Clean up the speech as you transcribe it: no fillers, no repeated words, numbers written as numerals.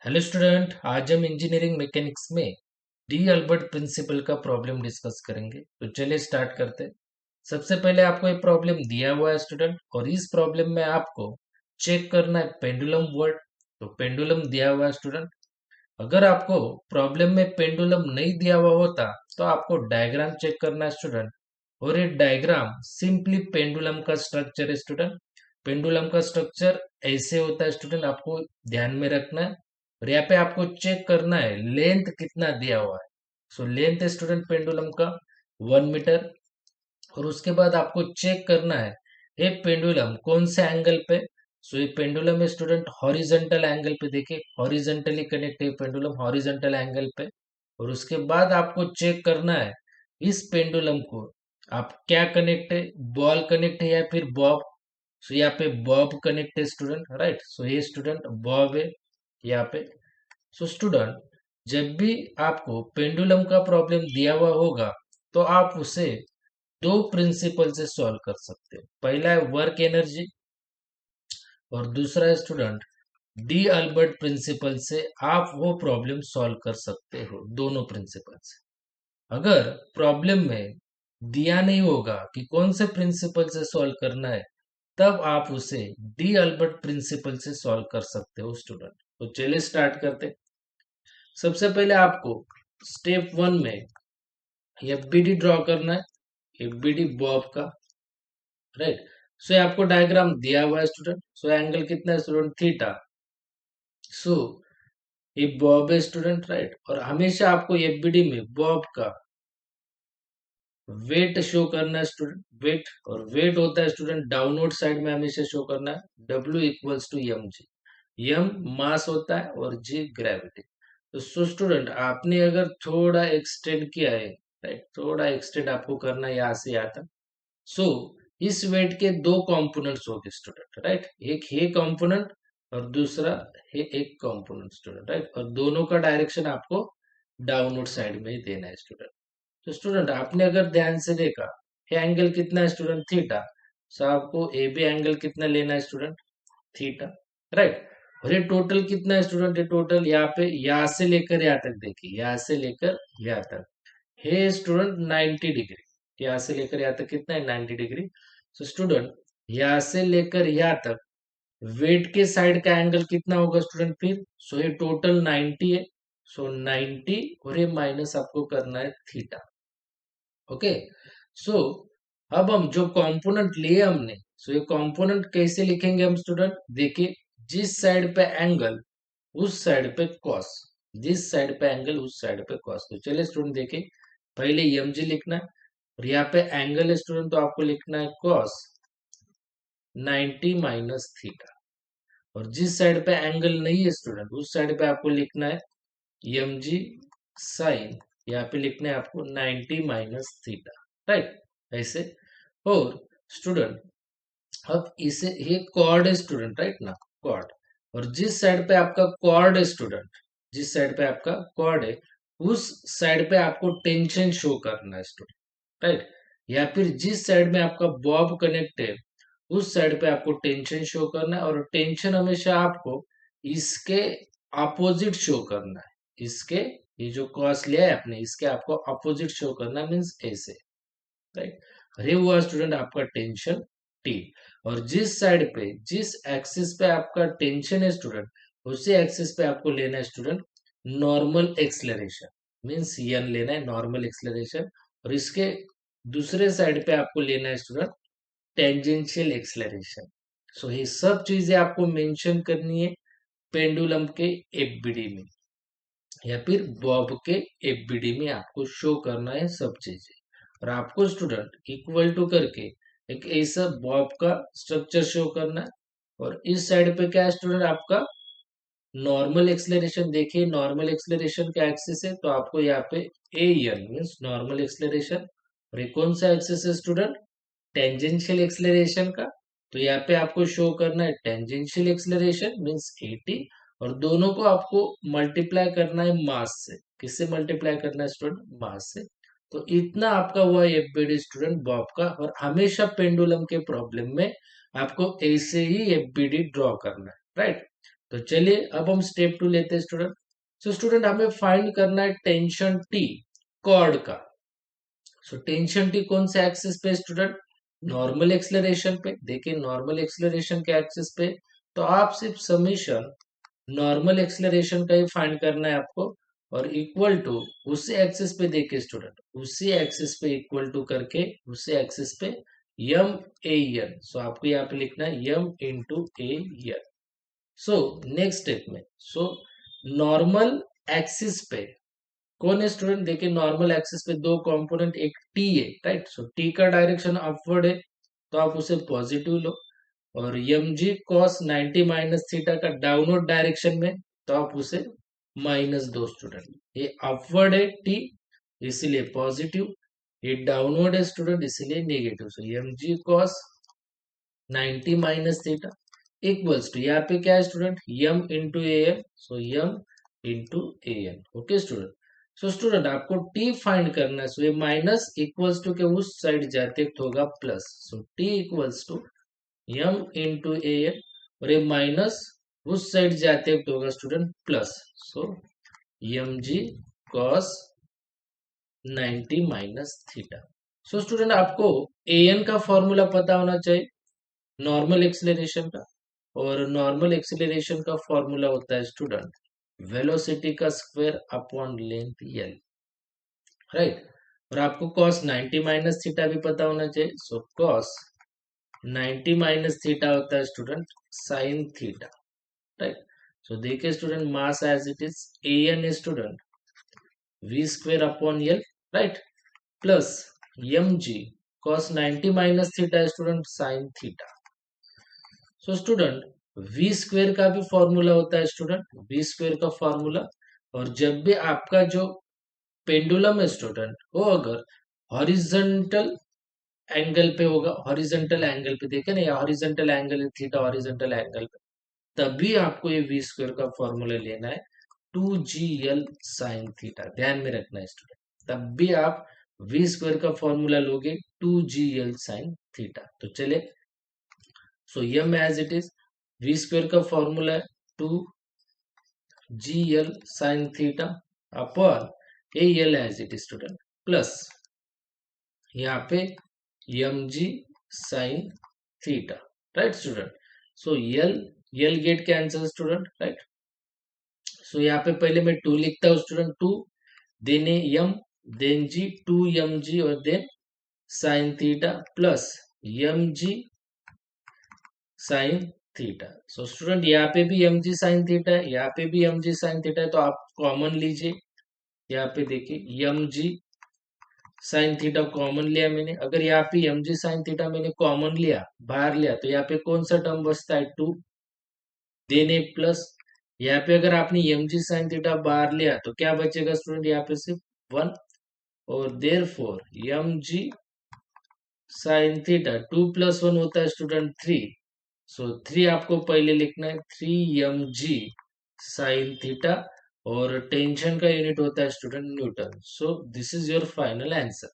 Hello student, आज हम engineering mechanics में डी अल्बर्ट प्रिंसिपल का प्रॉब्लम डिस्कस करेंगे। तो चलिए स्टार्ट करते हैं। सबसे पहले आपको एक प्रॉब्लम दिया हुआ है स्टूडेंट, और इस प्रॉब्लम में आपको चेक करना है पेंडुलम वर्ड। तो पेंडुलम दिया हुआ है स्टूडेंट। अगर आपको प्रॉब्लम में पेंडुलम नहीं दिया हुआ होता तो आपको डायग्राम चेक करना है स्टूडेंट। और ये डायग्राम सिंपली पेंडुलम का स्ट्रक्चर है स्टूडेंट। पेंडुलम का स्ट्रक्चर ऐसे होता है स्टूडेंट, आपको ध्यान में रखना है। और यहाँ पे आपको चेक करना है लेंथ कितना दिया हुआ है। सो लेंथ है स्टूडेंट पेंडुलम का 1 मीटर। और उसके बाद आपको चेक करना है ये पेंडुलम कौन से एंगल पे। सो ये पेंडुलम है स्टूडेंट हॉरिजेंटल एंगल पे, देखिए हॉरिजेंटली कनेक्ट है पेंडुलम हॉरिजेंटल एंगल पे। और उसके बाद आपको चेक करना है इस पेंडुलम को आप क्या कनेक्ट है, बॉल कनेक्ट है या फिर बॉब। सो यहाँ पे बॉब कनेक्ट है स्टूडेंट, राइट। सो ये स्टूडेंट बॉब है यहाँ पे। सो स्टूडेंट, जब भी आपको पेंडुलम का प्रॉब्लम दिया हुआ होगा तो आप उसे दो प्रिंसिपल से सॉल्व कर सकते हो। पहला है वर्क एनर्जी और दूसरा है स्टूडेंट डी अल्बर्ट प्रिंसिपल से आप वो प्रॉब्लम सॉल्व कर सकते हो, दोनों प्रिंसिपल से। अगर प्रॉब्लम में दिया नहीं होगा कि कौन से प्रिंसिपल से सॉल्व करना है, तब आप उसे डी अल्बर्ट प्रिंसिपल से सॉल्व कर सकते हो स्टूडेंट। तो चलिए स्टार्ट करते हैं। सबसे पहले आपको स्टेप 1 में एफबीडी ड्रॉ करना है, एफबीडी बॉब का, राइट। सो ये आपको डायग्राम दिया हुआ है स्टूडेंट। सो एंगल कितना है स्टूडेंट, थीटा। सो ये बॉब है स्टूडेंट, राइट। और हमेशा आपको एफबीडी में बॉब का वेट शो करना है स्टूडेंट, वेट। और वेट होता है स्टूडेंट डाउनवर्ड साइड में हमेशा शो करना है, W equals to M G. M mass होता है और जी ग्रेविटी। तो सो स्टूडेंट, आपने अगर थोड़ा एक्सटेंड किया है, राइट, थोड़ा एक्सटेंड आपको करना है यहाँ से यहाँ तक। सो इस वेट के दो कंपोनेंट्स होंगे स्टूडेंट, राइट। एक है कंपोनेंट और दूसरा है एक कंपोनेंट स्टूडेंट, राइट। और दोनों का डायरेक्शन आपको डाउनवर्ड साइड में ही देना है स्टूडेंट। तो स्टूडेंट, आपने अगर ध्यान से देखा ये एंगल कितना है स्टूडेंट, थीटा। सो आपको ए बी एंगल कितना लेना है स्टूडेंट, थीटा, राइट। और ये टोटल कितना है स्टूडेंट, ये टोटल यहाँ पे यहाँ से लेकर यहाँ तक देखिए, यहाँ से लेकर यहाँ तक है स्टूडेंट 90 डिग्री। यहाँ से लेकर यहाँ तक कितना है, 90 डिग्री। सो स्टूडेंट, यहाँ से लेकर यहाँ तक वेट के साइड का एंगल कितना होगा स्टूडेंट फिर। सो ये टोटल 90 है। सो 90 और ये माइनस आपको करना है थीटा। ओके। सो अब हम जो कंपोनेंट लिए हमने, सो ये कंपोनेंट कैसे लिखेंगे हम स्टूडेंट, देखिए जिस साइड पे एंगल उस साइड पे कॉस, जिस साइड पे एंगल उस साइड पे कॉस। तो चलिए स्टूडेंट देखिए, पहले एम जी लिखना है और यहाँ पे एंगल है स्टूडेंट, तो आपको लिखना है कॉस 90 माइनस थीटा। और जिस साइड पे एंगल नहीं है स्टूडेंट उस साइड पे आपको लिखना है एम जी साइन, यहाँ पे लिखना है आपको 90 माइनस थीटा, राइट, ऐसे। और स्टूडेंट, अब इसे ये कॉर्ड है स्टूडेंट, राइट ना, कॉर्ड। और जिस साइड पे आपका कॉर्ड है स्टूडेंट, जिस साइड पे आपका कॉर्ड है उस साइड पे आपको टेंशन शो करना है स्टूडेंट, राइट। या फिर जिस साइड में आपका बॉब कनेक्ट है उस साइड पे आपको टेंशन शो करना है। और टेंशन हमेशा आपको इसके अपोजिट शो करना है, इसके, ये जो कॉस लिया है आपने इसके आपको अपोजिट शो करना है, मीन्स ऐसे, राइट। अरे हुआ स्टूडेंट आपका टेंशन टी। और जिस साइड पे, जिस एक्सिस पे आपका टेंशन है स्टूडेंट उसी एक्सिस पे आपको लेना है student normal acceleration, means N लेना है नॉर्मल एक्सलरेशन। और इसके दूसरे साइड पे आपको लेना है स्टूडेंट टेंजेंशियल एक्सलरेशन। सो ये सब चीजें आपको मेंशन करनी है पेंडुलम के एफबीडी में या फिर बॉब के एफबीडी में आपको शो करना है सब चीजें। और आपको स्टूडेंट इक्वल टू करके एक ऐसा बॉब का स्ट्रक्चर शो करना है। और इस साइड पे क्या है स्टूडेंट, आपका नॉर्मल एक्सलरेशन। देखिए नॉर्मल एक्सलरेशन का एक्सिस है तो आपको यहाँ पे A N means normal acceleration. और ये कौन सा एक्सिस है स्टूडेंट, टेंजेंशियल एक्सलरेशन का। तो यहाँ पे आपको शो करना है टेंजेंशियल एक्सलरेशन मीन्स 80। और दोनों को आपको मल्टीप्लाई करना है मास से। किससे मल्टीप्लाई करना है स्टूडेंट, मास से। तो इतना आपका हुआ एफबीडी स्टूडेंट बॉब का। और हमेशा पेंडुलम के प्रॉब्लम में आपको ऐसे ही एफबीडी ड्रॉ करना है, राइट। तो चलिए अब हम स्टेप 2 लेते हैं स्टूडेंट। सो स्टूडेंट हमें फाइंड करना है टेंशन टी कॉर्ड का। सो टेंशन टी कौन से एक्सिस पे स्टूडेंट? नॉर्मल एक्सेलरेशन पे। देखिए नॉर्मल एक्सेलरेशन के एक्सिस पे, तो आप सिर्फ समीशन नॉर्मल एक्सेलरेशन का ही फाइंड करना है आपको, और इक्वल टू उसी एक्सिस पे देखिए स्टूडेंट, उसी एक्सिस पे इक्वल टू करके उसी एक्सिस पे यम ए एन। सो आपको यहाँ पे लिखना है यम into A N. So next step में, सो नॉर्मल एक्सिस पे कौन है स्टूडेंट? देखिए नॉर्मल एक्सिस पे दो कंपोनेंट, एक टी है, राइट। सो टी का डायरेक्शन अपवर्ड है, तो आप उसे पॉजिटिव लो। और M G cos 90 minus theta का डाउनवर्ड डायरेक्शन में, तो आप उसे माइनस दो स्टूडेंट। ये अपवर्ड है टी, इसलिए पॉजिटिव। ये डाउनवर्ड है स्टूडेंट, इसलिए negative. So M G cos 90 minus theta equals to, यहाँ पे क्या है student? M into A N. So M into A N. Okay student. So student आपको टी फाइंड करना है। सो ये माइनस इक्वल्स टू के उस साइड जाते तो होगा plus. So T equals to M into A N, और ये माइनस उस साइड जाते तो होगा student plus. So M G cos 90 minus theta. So student आपको ए एन का फॉर्मूला पता होना चाहिए नॉर्मल एक्सेलरेशन का, और नॉर्मल एक्सेलरेशन का फॉर्मूला होता है स्टूडेंट वेलोसिटी का square upon length L, right. और आपको cos 90 माइनस थीटा भी पता होना चाहिए। सो cos 90 माइनस थीटा होता है student sine theta, right. So देखिए student mass as it is a N student V square upon L, right, plus M G cos 90 minus theta student sine theta. So student V square का भी formula होता है student, V square का formula. और जब भी आपका जो पेंडुलम है स्टूडेंट वो अगर हॉरिजॉन्टल एंगल पे होगा, हॉरिजॉन्टल एंगल पे देखे ना, horizontal angle theta, horizontal angle पे, तभी आपको ये वी स्क्वेयर का फॉर्मूला लेना है 2gl साइन थीटा। ध्यान में रखना है स्टूडेंट, तब भी आप वी स्क्वेयर का फॉर्मूला लोगे 2gl साइन थीटा। तो चले, so M as it is V square का फॉर्मूला है 2gl sine theta upon A L as it is student, plus यहाँ पे M G sine theta, right student. So L L get cancel student, right. So यहाँ पे पहले मैं 2 लिखता हूँ student, 2 then M then G 2mg और then sine theta plus M G sine theta. So student यहाँ पे भी एम जी साइन थीटा है, यहाँ पे भी एम जी साइन थीटा है, तो आप कॉमन लीजिए। यहाँ पे देखिए M G sine theta common लिया मैंने। अगर यहाँ पे एम जी साइन थीटा मैंने कॉमन लिया, बाहर लिया, तो यहाँ पे कौन सा टर्म बचता है? 2 देने प्लस, यहाँ पे अगर आपने एम जी साइन थीटा बाहर लिया तो क्या बचेगा स्टूडेंट? यहाँ पे सिर्फ 1, और there four M G sine theta 2 plus 1 होता है स्टूडेंट 3। सो 3 आपको पहले लिखना है 3mg साइन थीटा, और टेंशन का यूनिट होता है student Newton. So this is your final answer.